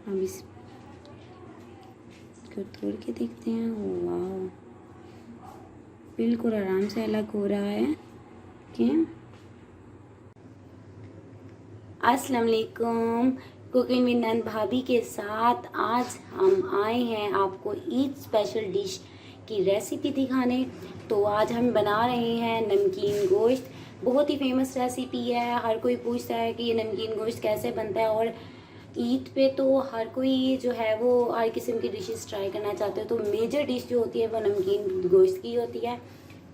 हम इसको तोड़ के देखते हैं। वाह, बिल्कुल आराम से अलग हो रहा है। कि अस्सलाम वालेकुम, कुकिंग विद नंद भाभी के साथ आज हम आए हैं आपको ईद स्पेशल डिश की रेसिपी दिखाने। तो आज हम बना रहे हैं नमकीन गोश्त। बहुत ही फेमस रेसिपी है, हर कोई पूछता है कि ये नमकीन गोश्त कैसे बनता है। और ईद पे तो हर कोई जो है वो हर किस्म की डिशेस ट्राई करना चाहते हैं। तो मेजर डिश जो होती है वो नमकीन गोश्त की होती है।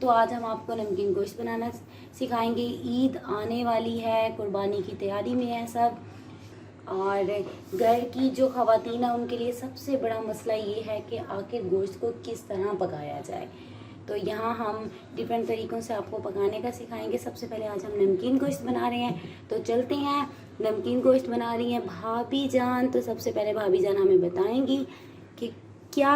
तो आज हम आपको नमकीन गोश्त बनाना सिखाएंगे। ईद आने वाली है, कुर्बानी की तैयारी में है सब। और घर की जो ख़वातीन है उनके लिए सबसे बड़ा मसला ये है कि आखिर गोश्त को किस तरह पकाया जाए। तो यहाँ हम डिफरेंट तरीक़ों से आपको पकाने का सिखाएंगे। सबसे पहले आज हम नमकीन गोश्त बना रहे हैं, तो चलते हैं। नमकीन गोश्त बना रही हैं भाभी जान। तो सबसे पहले भाभी जान हमें बताएंगी कि क्या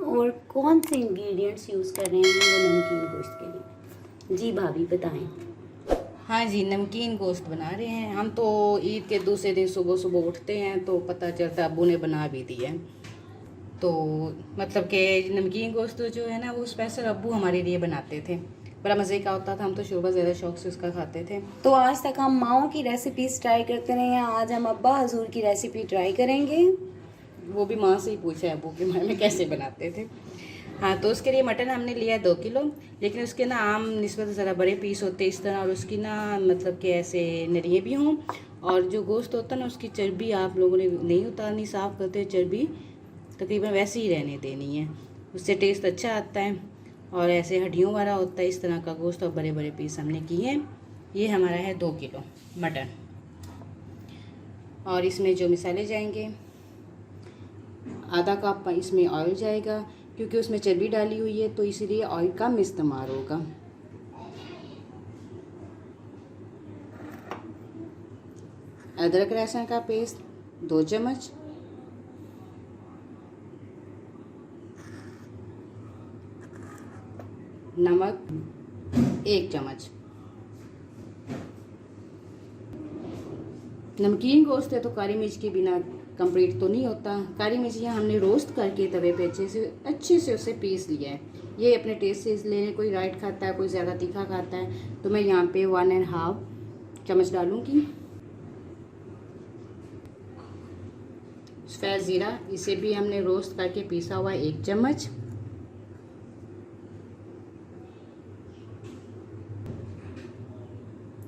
और कौन से इंग्रेडिएंट्स यूज़ कर रहे हैं वो नमकीन गोश्त के लिए। जी भाभी बताएं। हाँ जी, नमकीन गोश्त बना रहे हैं हम। तो ईद के दूसरे दिन सुबह सुबह उठते हैं तो पता चलता अब्बू ने बना भी दिया। तो मतलब कि नमकीन गोश्त जो है ना वो स्पेशल अब्बू हमारे लिए बनाते थे। बड़ा मज़े का होता था, हम तो शुरू ज़्यादा शौक से उसका खाते थे। तो आज तक हम माओ की रेसिपीज़ ट्राई करते रहे हैं, आज हम अब्बा हजूर की रेसिपी ट्राई करेंगे। वो भी माँ से ही पूछा है अब्बू के बारे में कैसे बनाते थे। हाँ, तो उसके लिए मटन हमने लिया 2 किलो, लेकिन उसके ना आम निस्बत ज़रा बड़े पीस होते इस तरह, और उसकी ना मतलब कि ऐसे नरिये भी हों। और जो गोश्त होता है ना उसकी चर्बी आप लोगों ने नहीं उतारनी, साफ़ करते हुए चर्बी तकरीबन वैसे ही रहने देनी है, उससे टेस्ट अच्छा आता है। और ऐसे हड्डियों वाला होता है इस तरह का गोश्त, और बड़े बड़े पीस हमने किए हैं। ये हमारा है 2 किलो मटन। और इसमें जो मिसाले जाएंगे, आधा कप इसमें ऑयल जाएगा, क्योंकि उसमें चर्बी डाली हुई है तो इसीलिए ऑयल कम इस्तेमाल होगा। अदरक लहसुन का पेस्ट 2 चम्मच, नमक 1 चम्मच। नमकीन गोश्त है तो काली मिर्च के बिना कंप्लीट तो नहीं होता। काली मिर्च यहाँ हमने रोस्ट करके तवे पे अच्छे से उसे पीस लिया है। ये अपने टेस्ट से लेने, कोई लाइट खाता है कोई ज़्यादा तीखा खाता है, तो मैं यहाँ पे 1.5 चम्मच डालूँगी। सफ़ेद ज़ीरा, इसे भी हमने रोस्ट करके पीसा हुआ 1 चम्मच।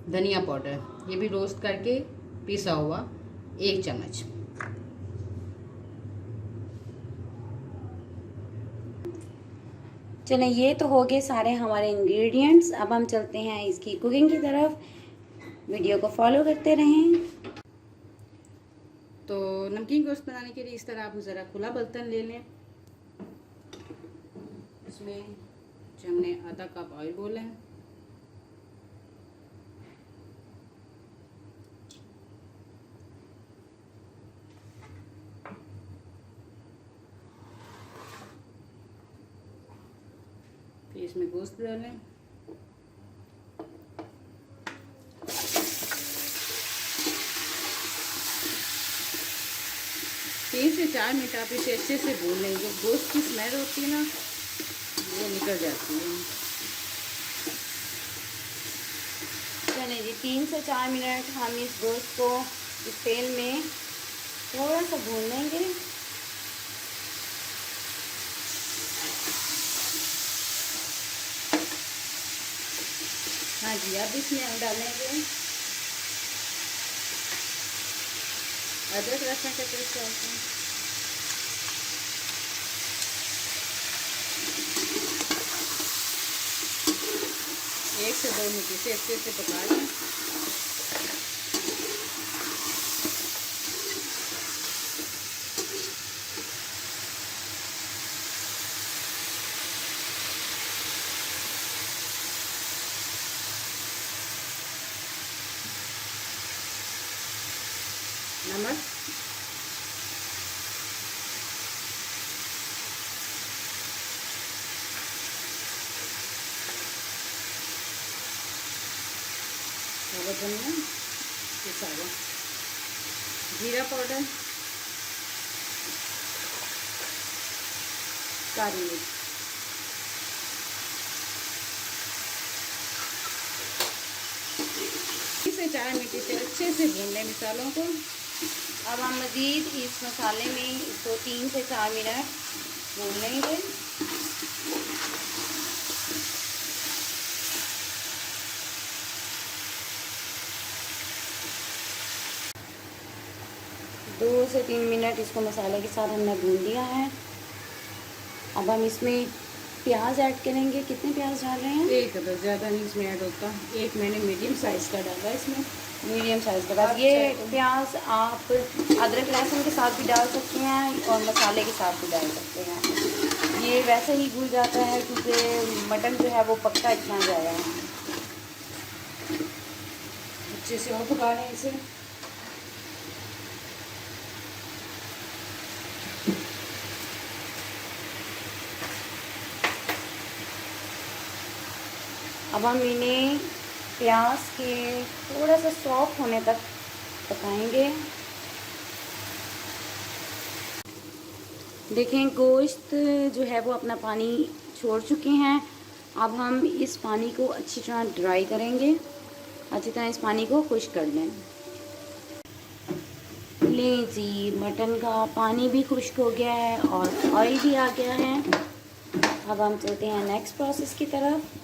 धनिया पाउडर, ये भी रोस्ट करके पीसा हुआ 1 चम्मच। चलें, ये तो हो गए सारे हमारे इंग्रेडिएंट्स। अब हम चलते हैं इसकी कुकिंग की तरफ। वीडियो को फॉलो करते रहें। तो नमकीन गोश्त बनाने के लिए इस तरह आप ज़रा खुला बर्तन ले लें। इसमें जो हमने आधा कप ऑयल बोला है, फिर इसमें गोश्त डालें। तीन से 4 मिनट आप इसे अच्छे से भून लें। जो गोश्त की स्मेल होती है ना वो निकल जाती है। चलें जी, 3 से 4 मिनट हम इस गोश्त को इस तेल में थोड़ा सा भून लेंगे। हाँ जी, अब इसमें हम डालेंगे अदरक लहसुन का पेस्ट डालते हैं। एक से 2 मिनट इसे अच्छे से पका लें। नमक, धनिया, जीरा पाउडर, काली मिर्च। इसे 4 मिनट से अच्छे से भून लें मसालों को। अब हम मज़ीद इस मसाले में इसको 3 से 4 मिनट भून लेंगे। दो से 3 मिनट इसको मसाले के साथ हमने भून लिया है। अब हम इसमें प्याज ऐड करेंगे। कितने प्याज डाल रहे हैं? एक अदर, ज़्यादा नहीं इसमें ऐड होता। एक मैंने मीडियम साइज़ का डाला इसमें। मीडियम साइज़ का प्याज। ये प्याज आप अदरक लहसुन के साथ भी डाल सकते हैं और मसाले के साथ भी डाल सकते हैं। ये वैसे ही घुल जाता है क्योंकि मटन जो है वो पक्का इतना जाया है। अच्छे से और पका लें इसे। अब हम इन्हें प्याज के थोड़ा सा सॉफ्ट होने तक पकाएंगे। देखें गोश्त जो है वो अपना पानी छोड़ चुके हैं। अब हम इस पानी को अच्छी तरह ड्राई करेंगे। अच्छी तरह इस पानी को खुश्क कर लें। लें जी, मटन का पानी भी खुश्क हो गया है और ऑयल भी आ गया है। अब हम चलते हैं नेक्स्ट प्रोसेस की तरफ।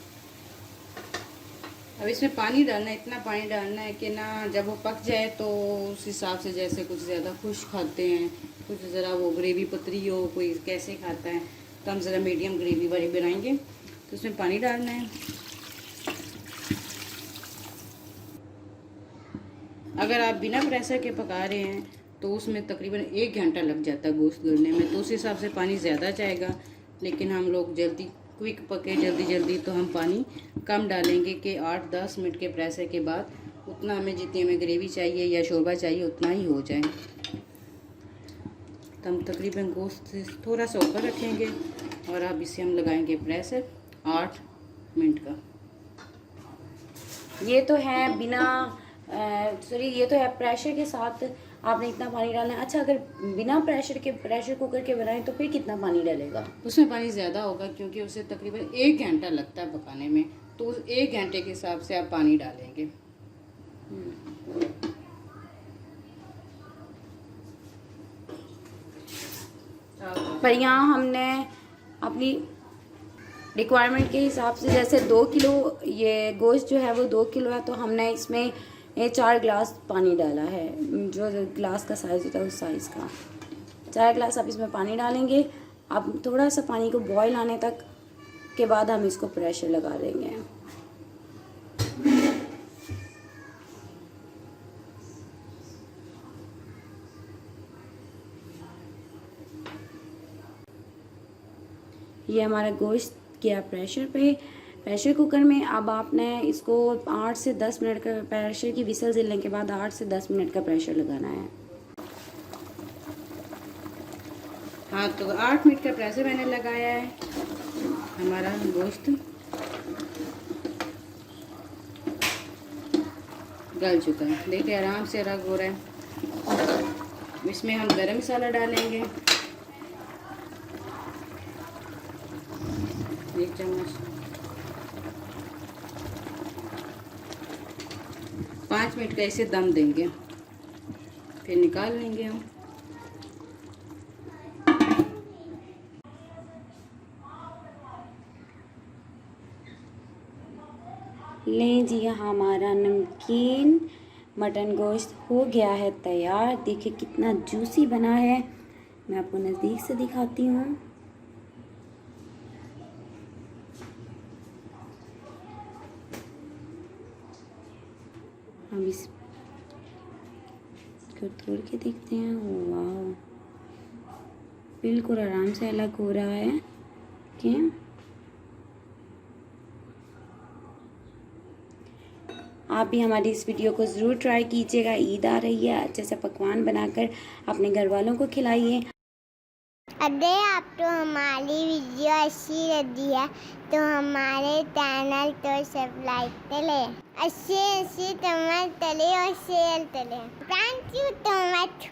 अब इसमें पानी डालना है, इतना पानी डालना है कि ना जब वो पक जाए तो उस हिसाब से, जैसे कुछ ज़्यादा खुश्क खाते हैं, कुछ ज़रा वो ग्रेवी पतली हो, कोई कैसे खाता है, तो हम ज़रा मीडियम ग्रेवी वाली बनाएंगे तो उसमें पानी डालना है। अगर आप बिना प्रेशर के पका रहे हैं तो उसमें तकरीबन 1 घंटा लग जाता है गोश्त गलने में, तो उस हिसाब से पानी ज़्यादा जाएगा। लेकिन हम लोग जल्दी क्विक पके जल्दी तो हम पानी कम डालेंगे कि 8-10 मिनट के प्रेशर के बाद उतना हमें, जितनी हमें ग्रेवी चाहिए या शोरबा चाहिए उतना ही हो जाए। तो हम तकरीबन गोश्त से थोड़ा सा ऊपर रखेंगे और अब इसे हम लगाएंगे प्रेशर 8 मिनट का। ये तो है बिना ये तो है प्रेशर के साथ आपने इतना पानी डालना है। अच्छा, अगर बिना प्रेशर कुकर के बनाएं तो फिर कितना पानी डालेगा? उसमें पानी ज़्यादा होगा क्योंकि उसे तकरीबन 1 घंटा लगता है पकाने में, तो उस 1 घंटे के हिसाब से आप पानी डालेंगे। पर यहाँ हमने अपनी रिक्वायरमेंट के हिसाब से, जैसे 2 किलो ये गोश्त जो है वो 2 किलो है, तो हमने इसमें 4 गिलास पानी डाला है। जो गिलास का साइज़ होता है उस साइज़ का 4 गिलास आप इसमें पानी डालेंगे। अब थोड़ा सा पानी को बॉयल आने तक के बाद हम इसको प्रेशर लगा देंगे। ये हमारा गोश्त गया प्रेशर कुकर में। अब आपने इसको 8 से 10 मिनट का प्रेशर की विसल देने के बाद 8 से 10 मिनट का प्रेशर लगाना है। हाँ, तो 8 मिनट का प्रेशर मैंने लगाया है। हमारा गोश्त गल चुका है, देखिए आराम से रग हो रहा है। इसमें हम गरम मसाला डालेंगे 1 चम्मच। 5 मिनट का इसे दम देंगे, फिर निकाल लेंगे हम। लें जी, हमारा नमकीन मटन गोश्त हो गया है तैयार। देखिए कितना जूसी बना है। मैं आपको नज़दीक से दिखाती हूँ। हम इसको तोड़ के देखते हैं। वाह, बिल्कुल आराम से अलग हो रहा है। क्या आप भी हमारी इस वीडियो को ज़रूर ट्राई कीजिएगा। ईद आ रही है, अच्छे से पकवान बनाकर अपने घर वालों को खिलाइए। अगर आपको हमारी वीडियो अच्छी लगी है तो हमारे चैनल को सब्सक्राइब करें, अच्छे अच्छे कमेंट करें और शेयर करें। Thank you so much.